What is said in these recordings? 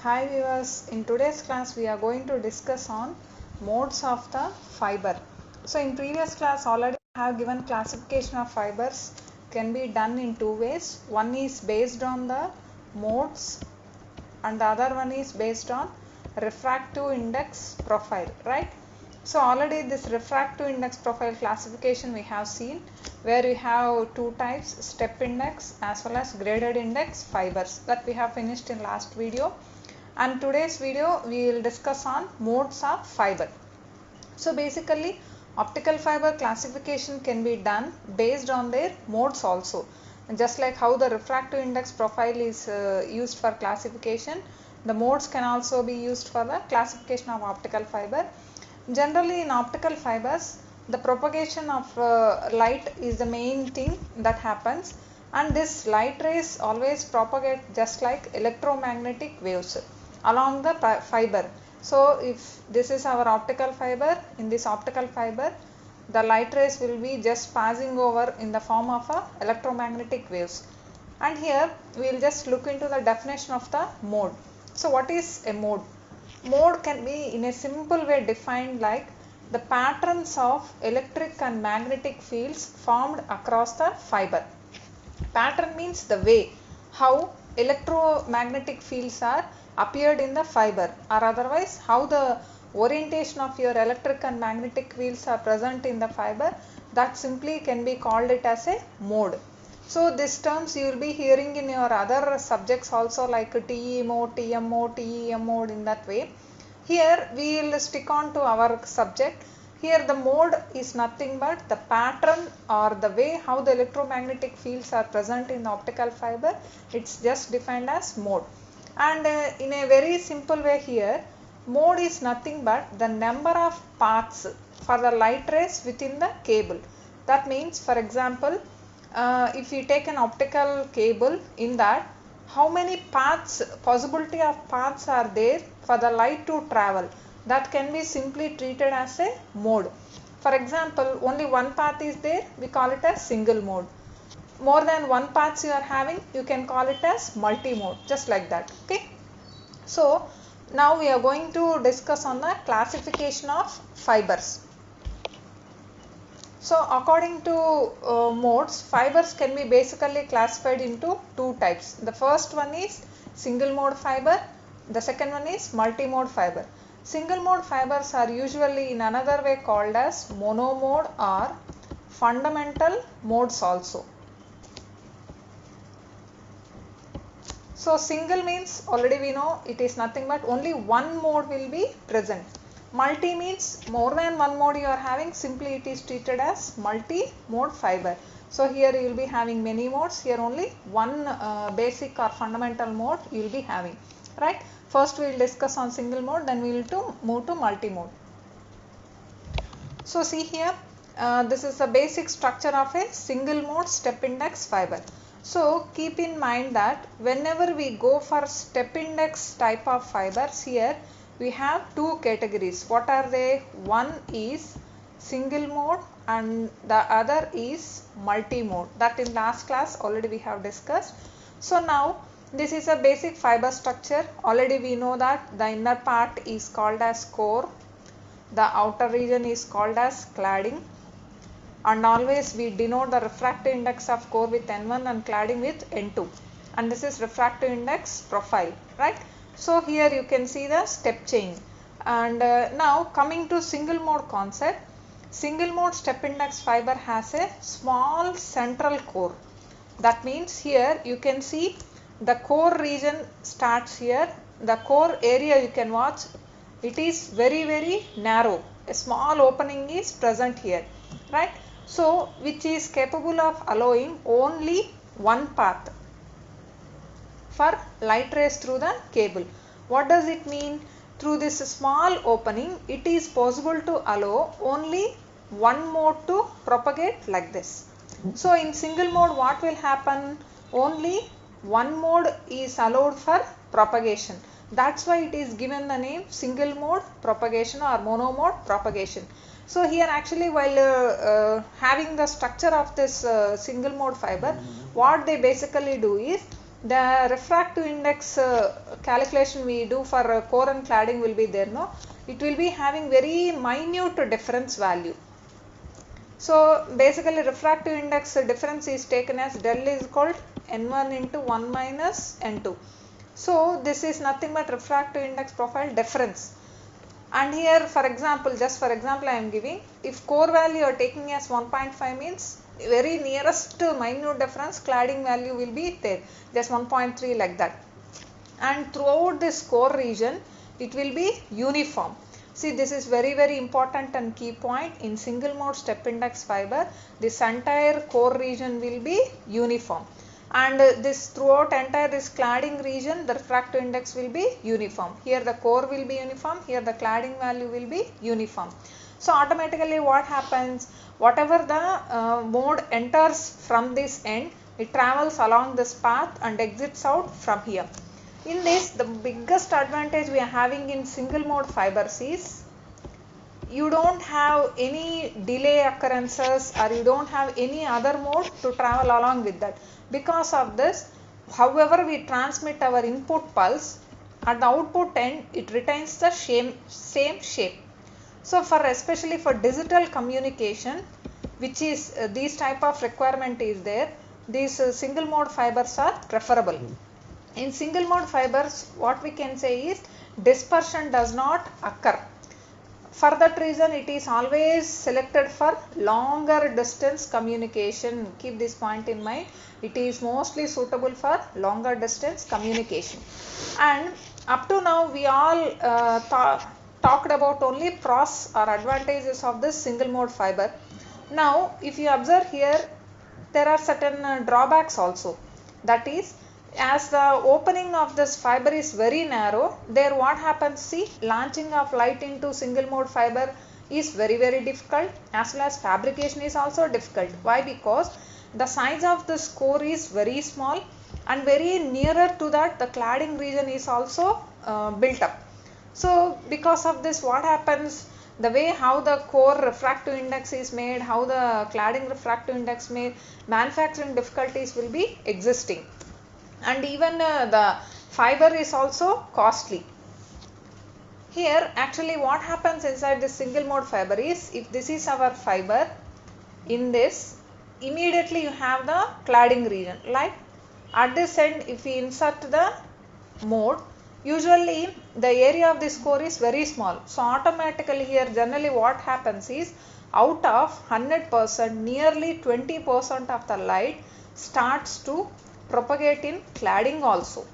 Hi viewers, in today's class we are going to discuss on modes of the fiber. So in previous class already I have given classification of fibers can be done in two ways. One is based on the modes and the other one is based on refractive index profile, right? So already this refractive index profile classification we have seen, where we have two types, step index as well as graded index fibers, that we have finished in last video. And today's video we will discuss on modes of fiber. So basically optical fiber classification can be done based on their modes also. Just like how the refractive index profile is used for classification, the modes can also be used for the classification of optical fiber. Generally in optical fibers, the propagation of light is the main thing that happens, and this light rays always propagate just like electromagnetic waves along the fiber. So if this is our optical fiber, in this optical fiber the light rays will be just passing over in the form of electromagnetic waves. And here we will just look into the definition of the mode. So what is a mode? Mode can be in a simple way defined like the patterns of electric and magnetic fields formed across the fiber. Pattern means the way how electromagnetic fields are appeared in the fiber, or otherwise how the orientation of your electric and magnetic fields are present in the fiber, that simply can be called it as a mode. So these terms you will be hearing in your other subjects also, like TE mode, TM mode, TEM mode, in that way. Here we will stick on to our subject. Here the mode is nothing but the pattern or the way how the electromagnetic fields are present in the optical fiber. It's just defined as mode. And in a very simple way here, mode is nothing but the number of paths for the light rays within the cable. That means, for example, if we take an optical cable, in that how many paths, possibility of paths are there for the light to travel, that can be simply treated as a mode. For example, only one path is there, we call it as single mode. More than one paths you are having, you can call it as multi-mode, just like that. Okay. So now we are going to discuss on the classification of fibers. So according to modes, fibers can be basically classified into two types. The first one is single mode fiber, the second one is multi-mode fiber. Single mode fibers are usually in another way called as monomode or fundamental modes also. So single means already we know it is nothing but only one mode will be present. Multi means more than one mode you are having, simply it is treated as multi-mode fiber. So here you will be having many modes, here only one basic or fundamental mode you will be having, right? First we will discuss on single mode, then we will move to multi-mode. So see here, this is the basic structure of a single mode step index fiber. So keep in mind that whenever we go for step index type of fibers, here we have two categories. What are they? One is single mode and the other is multi-mode. That in last class already we have discussed. So now this is a basic fiber structure. Already we know that the inner part is called as core, the outer region is called as cladding, and always we denote the refractive index of core with N1 and cladding with N2, and this is refractive index profile, right? So here you can see the step change. And now coming to single mode concept, single mode step index fiber has a small central core. That means here you can see the core region starts here, the core area you can watch, it is very narrow, a small opening is present here, right? So which is capable of allowing only one path for light rays through the cable. What does it mean? Through this small opening, it is possible to allow only one mode to propagate like this. So in single mode what will happen? Only one mode is allowed for propagation. That's why it is given the name single mode propagation or monomode propagation. So here actually while having the structure of this single mode fiber, what they basically do is the refractive index calculation we do for core and cladding will be there, no? It will be having very minute difference value. So basically refractive index difference is taken as del is called n1 into 1 minus n2. So this is nothing but refractive index profile difference. And here for example, just for example I am giving, if core value you are taking as 1.5 means very nearest minute difference cladding value will be there, just 1.3 like that. And throughout this core region it will be uniform. See, this is very important and key point. In single mode step index fiber, this entire core region will be uniform, and this throughout entire this cladding region the refractive index will be uniform. Here the core will be uniform, here the cladding value will be uniform. So automatically what happens, whatever the mode enters from this end, it travels along this path and exits out from here. In this, the biggest advantage we are having in single mode fibers is you don't have any delay occurrences, or you don't have any other mode to travel along with that. Because of this, however we transmit our input pulse, at the output end it retains the same shape. So for especially for digital communication, which is these type of requirement is there, these single mode fibers are preferable. In single mode fibers, what we can say is dispersion does not occur. For that reason, it is always selected for longer distance communication. Keep this point in mind. It is mostly suitable for longer distance communication. And up to now, we all talked about only pros or advantages of this single mode fiber. Now, if you observe here, there are certain drawbacks also. That is, as the opening of this fiber is very narrow, there what happens, see, launching of light into single mode fiber is very difficult, as well as fabrication is also difficult. Why? Because the size of this core is very small, and very nearer to that the cladding region is also built up. So because of this, what happens, the way how the core refractive index is made, how the cladding refractive index made, manufacturing difficulties will be existing. And even the fiber is also costly. Here actually what happens inside this single mode fiber is, if this is our fiber, in this immediately you have the cladding region. Like at this end, if we insert the mode, usually the area of this core is very small. So automatically here generally what happens is, out of 100%, nearly 20% of the light starts to propagate in cladding also.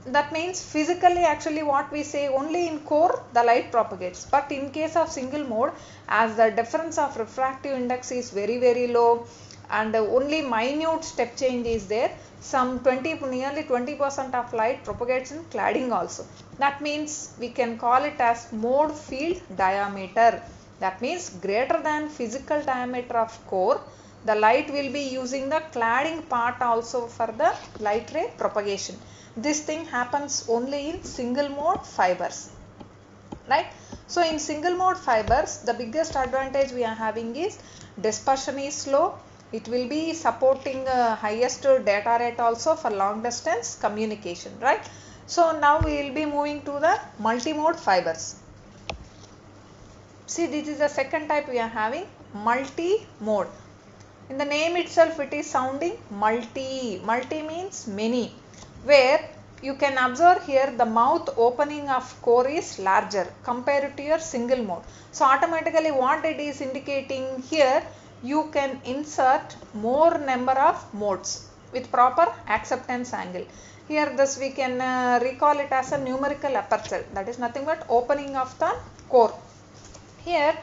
That means physically actually what we say, only in core the light propagates, but in case of single mode, as the difference of refractive index is very low and only minute step change is there, some nearly 20% of light propagates in cladding also. That means we can call it as mode field diameter. That means greater than physical diameter of core, the light will be using the cladding part also for the light ray propagation. This thing happens only in single mode fibers, right? So in single mode fibers, the biggest advantage we are having is dispersion is slow. It will be supporting highest data rate also for long distance communication, right? So now we will be moving to the multi-mode fibers. See, this is the second type we are having, multi-mode. In the name itself it is sounding multi. Multi means many, where you can observe here the mouth opening of core is larger compared to your single mode. So automatically what it is indicating here, you can insert more number of modes with proper acceptance angle. Here this we can recall it as a numerical aperture, that is nothing but opening of the core. Here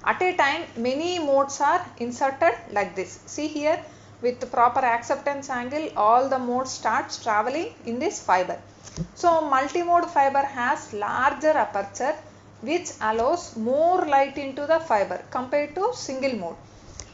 at a time many modes are inserted like this. See here, with the proper acceptance angle, all the modes starts traveling in this fiber. So multi-mode fiber has larger aperture which allows more light into the fiber compared to single mode.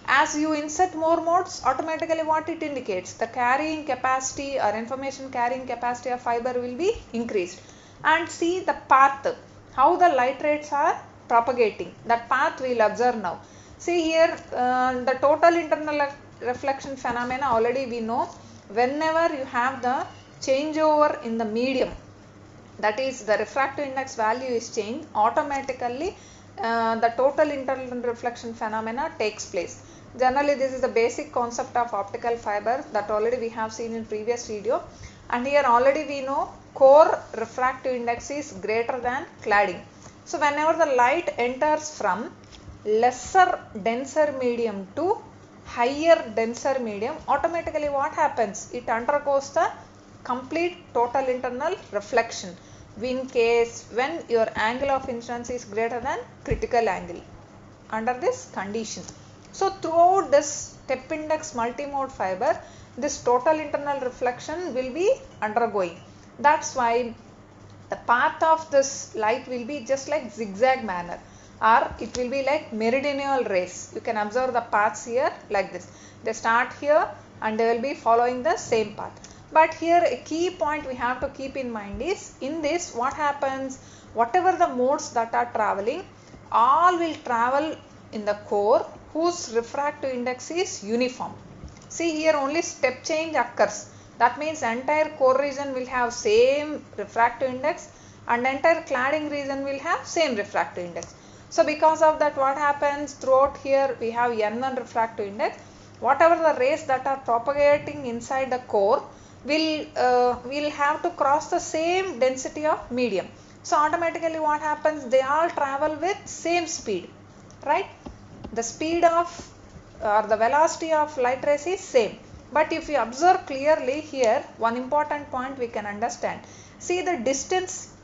As you insert more modes, automatically what it indicates, the carrying capacity or information carrying capacity of fiber will be increased. And see the path, how the light rays are propagating, that path we will observe now. See here, the total internal reflection phenomena already we know. whenever you have the changeover in the medium, that is the refractive index value is changed, automatically the total internal reflection phenomena takes place. Generally this is the basic concept of optical fiber that already we have seen in previous video, and here already we know core refractive index is greater than cladding. So whenever the light enters from lesser denser medium to higher denser medium, automatically what happens? It undergoes the complete total internal reflection when your angle of incidence is greater than critical angle under this condition. So throughout this step index multimode fiber, this total internal reflection will be undergoing. That's why the path of this light will be just like zigzag manner, or it will be like meridional rays. You can observe the paths here like this. They start here and they will be following the same path. But here a key point we have to keep in mind is, in this what happens, whatever the modes that are traveling, all will travel in the core whose refractive index is uniform. See, here only step change occurs. That means entire core region will have same refractive index and entire cladding region will have same refractive index. So because of that, what happens, throughout here we have N1 refractive index. Whatever the rays that are propagating inside the core will have to cross the same density of medium. So automatically what happens, they all travel with same speed, right? The speed of or the velocity of light rays is same. But if you observe clearly here, one important point we can understand. See the distance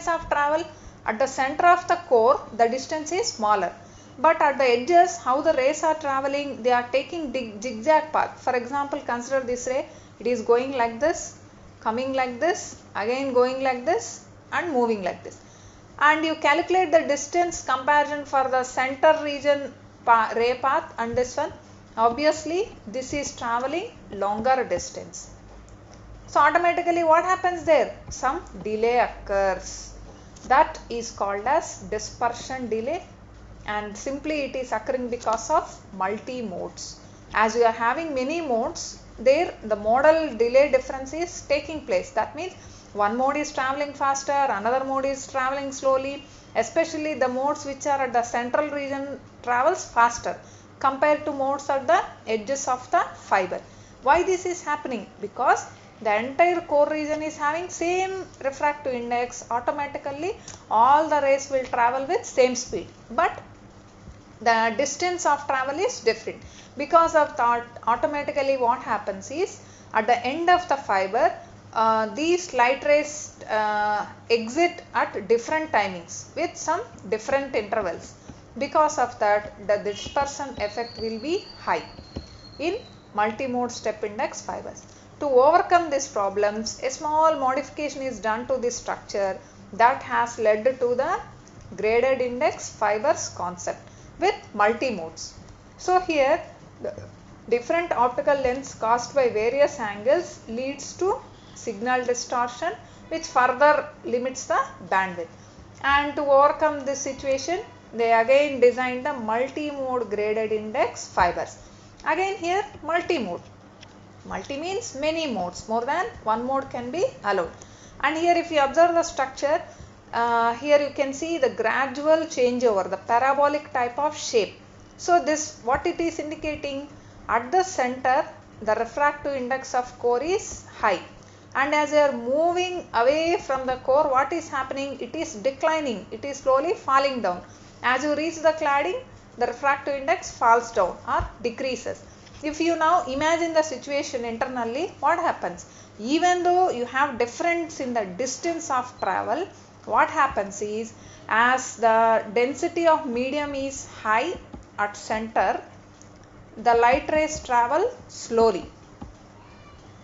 of travel at the center of the core, the distance is smaller. But at the edges, how the rays are traveling, they are taking zigzag path. For example, consider this ray, it is going like this, coming like this, again going like this and moving like this. And you calculate the distance comparison for the center region ray path and this one. Obviously, this is traveling longer distance. So automatically what happens there? Some delay occurs. That is called as dispersion delay, and simply it is occurring because of multi-modes. As you are having many modes, there the modal delay difference is taking place. That means one mode is traveling faster, another mode is traveling slowly. Especially the modes which are at the central region travels faster compared to modes at the edges of the fiber. Why this is happening? Because the entire core region is having same refractive index, automatically all the rays will travel with same speed. But the distance of travel is different. Because of that, automatically what happens is, at the end of the fiber, these light rays exit at different timings with some different intervals. Because of that, the dispersion effect will be high in multimode step index fibers. To overcome these problems, a small modification is done to this structure that has led to the graded index fibers concept with multimodes. So here different optical lengths caused by various angles leads to signal distortion, which further limits the bandwidth. And to overcome this situation, they again designed the multi-mode graded index fibers. Again here multi-mode. Multi means many modes, more than one mode can be allowed. And here if you observe the structure, here you can see the gradual changeover, the parabolic type of shape. So this, what it is indicating, at the center the refractive index of core is high, and as you are moving away from the core, what is happening? It is declining, it is slowly falling down. As you reach the cladding, the refractive index falls down or decreases. If you now imagine the situation internally, what happens? Even though you have difference in the distance of travel, what happens is, as the density of medium is high at center, the light rays travel slowly.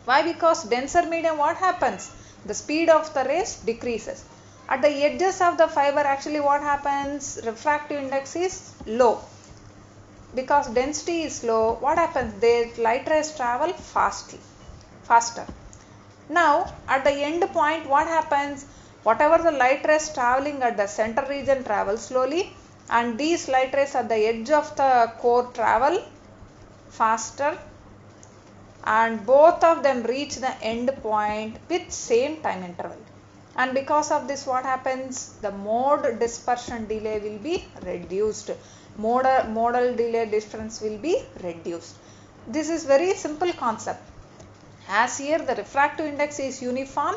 Why? Because denser medium, what happens? The speed of the rays decreases. At the edges of the fiber, actually what happens? Refractive index is low. Because density is low, what happens? The light rays travel faster. Now at the end point, what happens? Whatever the light rays traveling at the center region travel slowly, and these light rays at the edge of the core travel faster. and both of them reach the end point with same time interval. And because of this, what happens? The mode dispersion delay will be reduced. Modal delay difference will be reduced. This is very simple concept. As here the refractive index is uniform,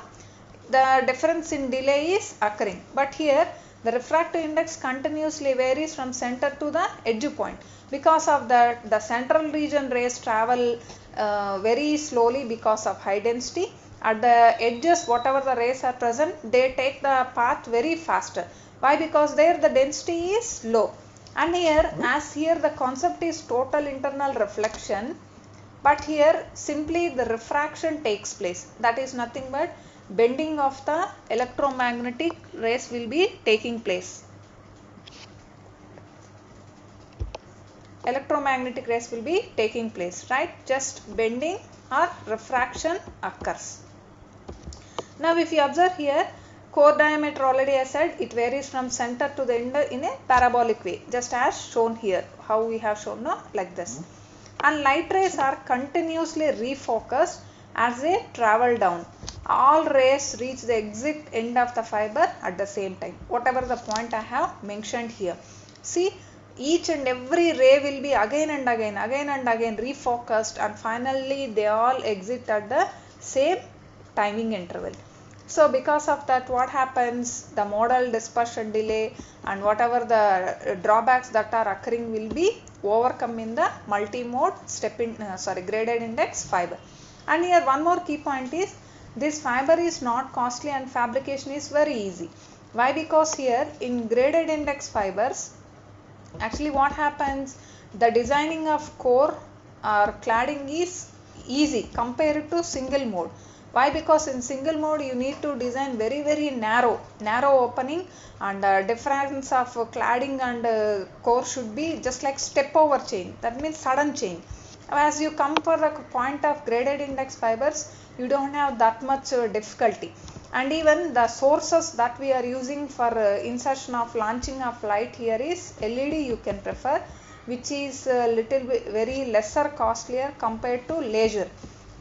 the difference in delay is occurring. But here the refractive index continuously varies from center to the edge point. Because of that, the central region rays travel very slowly because of high density. At the edges, whatever the rays are present, they take the path very faster. Why? Because there the density is low. And here, as here the concept is total internal reflection, but here simply the refraction takes place. That is nothing but bending of the electromagnetic rays will be taking place. Electromagnetic rays will be taking place, right? Just bending or refraction occurs. Now if you observe here, core diameter already I said it varies from center to the end in a parabolic way, just as shown here, how we have shown now, like this. And light rays are continuously refocused as they travel down. All rays reach the exit end of the fiber at the same time, whatever the point I have mentioned here. See, each and every ray will be again and again refocused, and finally they all exit at the same timing interval. So because of that, what happens? The modal dispersion delay and whatever the drawbacks that are occurring will be overcome in the multi-mode graded index fiber. And here one more key point is, this fiber is not costly and fabrication is very easy. Why? Because here in graded index fibers, actually what happens, the designing of core or cladding is easy compared to single mode. Why? Because in single mode you need to design very narrow opening, and difference of cladding and core should be just like step over change, that means sudden change. As you come for the point of graded index fibers, you don't have that much difficulty. And even the sources that we are using for insertion of launching of light here is LED you can prefer, which is little bit very lesser costlier compared to laser.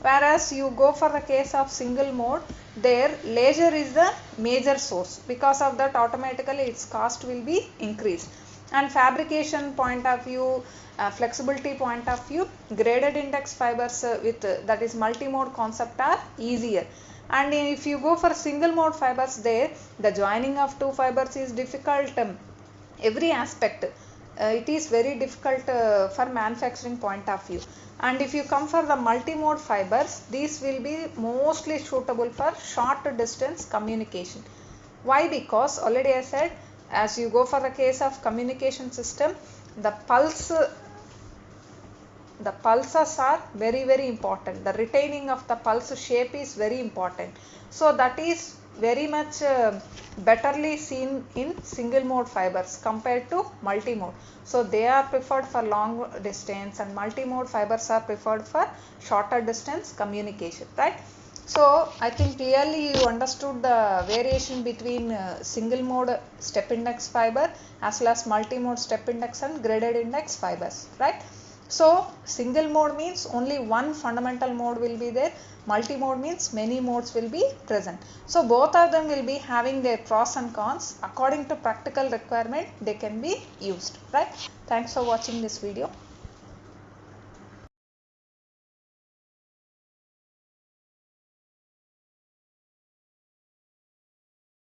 Whereas you go for the case of single mode, there laser is the major source. Because of that, automatically its cost will be increased. And fabrication point of view, flexibility point of view, graded index fibers with that is multi-mode concept are easier. And if you go for single mode fibers, there the joining of two fibers is difficult. Every aspect it is very difficult for manufacturing point of view. And if you come for the multi-mode fibers, these will be mostly suitable for short distance communication. Why? Because already I said, as you go for the case of communication system, the pulses are very important. The retaining of the pulse shape is very important. So that is very much betterly seen in single mode fibers compared to multi-mode. So they are preferred for long distance, and multi-mode fibers are preferred for shorter distance communication, right? So I think clearly you understood the variation between single mode step index fiber as well as multi-mode step index and graded index fibers, right? So single mode means only one fundamental mode will be there. Multi-mode means many modes will be present. So both of them will be having their pros and cons. According to practical requirement, they can be used, right? Thanks for watching this video.